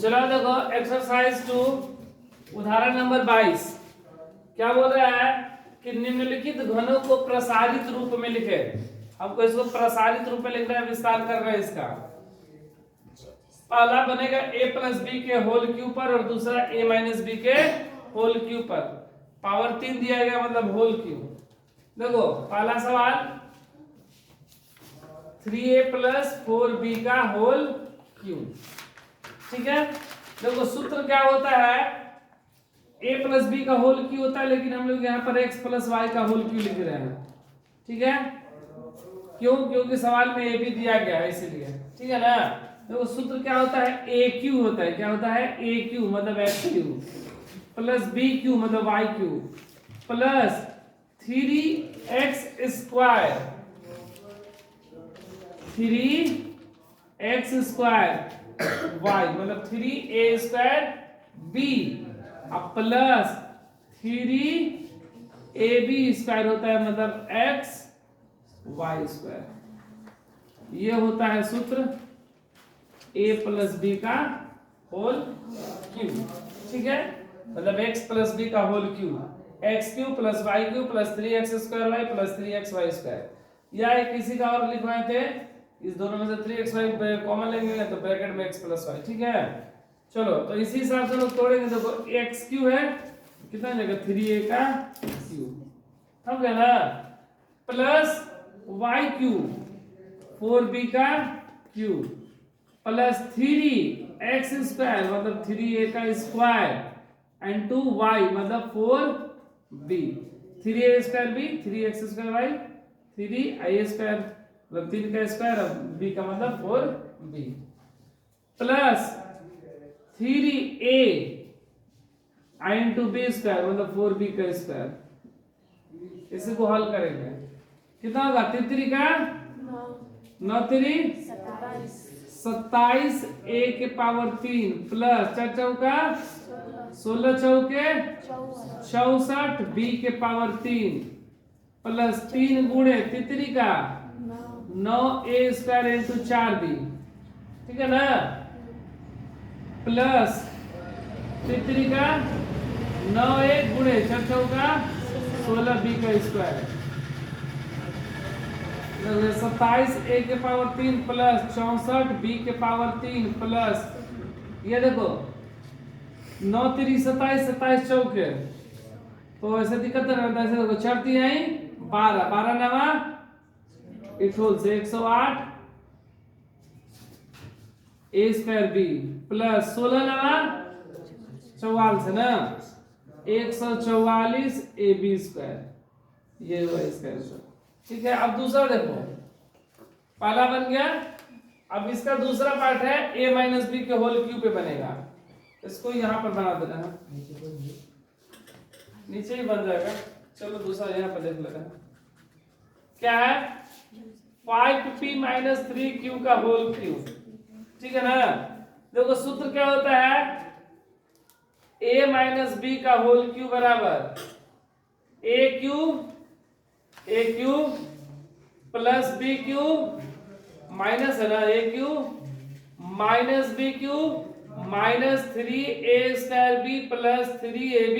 चलो देखो एक्सरसाइज 2 उदाहरण नंबर 22 क्या बोल रहा है कि निम्नलिखित घनों को प्रसारित रूप में लिखे। हमको इसको प्रसारित रूप में लिखना है, विस्तार कर रहे हैं इसका। पहला बनेगा a प्लस बी के होल क्यूब पर और दूसरा a माइनस बी के होल क्यूब पर। पावर 3 दिया गया मतलब होल क्यूब। देखो पहला सवाल 3a प्लस 4b का होल क्यूब। ठीक है, देखो सूत्र क्या होता है, a प्लस बी का होल क्यू होता है, लेकिन हम लोग यहाँ पर x प्लस वाई का होल क्यू लिख रहे हैं। ठीक है, क्यों? क्योंकि सवाल में a भी दिया गया है इसीलिए। ठीक है ना। देखो सूत्र क्या होता है, a क्यू होता है। क्या होता है, a क्यू मतलब x Q plus b Q मतलब y Q plus 3x square 3x square y मतलब 3a square b plus 3ab square होता है मतलब x y स्क्वायर। ये होता है सूत्र a प्लस b का होल क्यूब। ठीक है, मतलब x प्लस b का whole cube x cube plus y cube plus 3x square y plus 3xy square. या एक किसी का और लिखवाए थे, इस दोनों में से 3xy कॉमन लेंगे तो ब्रैकेट में x प्लस y। ठीक है, चलो तो इसी हिसाब से लोग तोड़ेंगे। देखो x क्यू है, कितना लेगा 3a का क्यूब, समझ गए ना, प्लस y क्यूब 4b का क्यूब प्लस 3x स्क्वायर मतलब 3a का स्क्वायर एंड 2y मतलब 4b 3a square b 3x square y 3i square मतलब 3 का स्क्वायर b का मतलब 4b plus 3a into b square मतलब 4b का स्क्वायर। इसी को हल करेंगे, कितना होगा 3 का 9 3 27 a के पावर 3 प्लस 4 चौका 16 चौके 64 b के पावर 3 प्लस 3 गुणे 3 का 9a स्क्वायर इंटू 4b। ठीक है ना, प्लस 3 का 9a गुणे 4 चौका 16b का स्क्वायर 27 a के पावर 3 प्लस 64 b के पावर 3 प्लस ये देखो 9 3 27 27 चौके तो ऐसे दिक्कत रहता है। ऐसे देखो 4 3 आई 12 12 नवा इठोल से 108 a स्क्वायर b प्लस 16 नवा 44 है ना 144 a b स्क्वायर ये हुआ स्क्वायर। ठीक है, अब दूसरा देखो, पहला बन गया, अब इसका दूसरा पार्ट है a माइनस बी के होल क्यूब पे बनेगा। इसको यहाँ पर बना देना है, नीचे ही बन जाएगा। चलो दूसरा यहाँ पर देख लेना है, क्या है 5p माइनस 3q का होल क्यूब। ठीक है ना, देखो सूत्र क्या होता है, a माइनस बी का होल क्यूब बराबर a cube plus b cube minus है ना a cube minus b cube minus 3a square b plus 3ab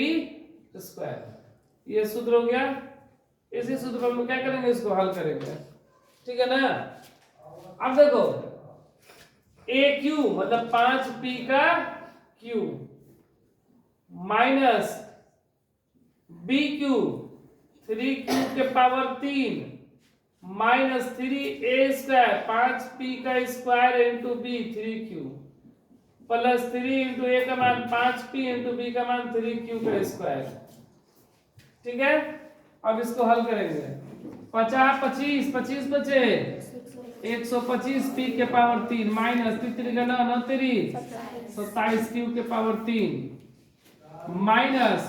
square. ये सूत्र हो गया। इसी सूत्र पर हम क्या करेंगे, इसको हल करेंगे। ठीक है ना, अब देखो a क्यूब मतलब 5p का cube minus b cube 3q के power 3 minus 3a square 5p का square into b 3q plus 3 into a का मान 5p इंटू b का मान 3q का स्क्वायर। ठीक है, अब इसको हल करेंगे। 50 25 25 बचे 125 p के पावर 3 माइनस 3 का 9 9 3 27 q के पावर 3 माइनस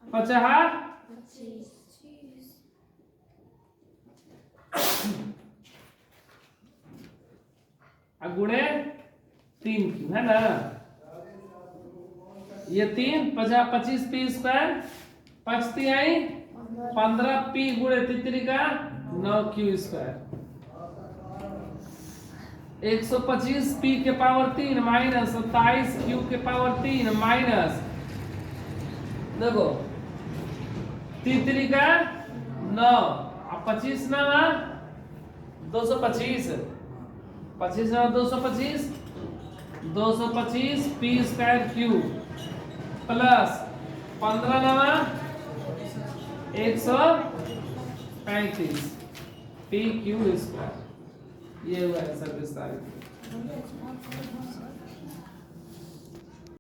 50 गुणे 3 क्यू है ना, ये 3 50 25 पी स्क्वायर 5 3 आई 15 पी गुणे 3 का 9 क्यू स्क्वायर। 125 पी के पावर 3 माइनस 27 क्यू के पावर 3 माइनस देखो 3 का 9 अब 25 ना 225 25 ना 225 225 पी स्क्वायर क्यू प्लस 15 नवा 135 पी क्यू स्क्वायर। ये हुआ है सर विस्तारित।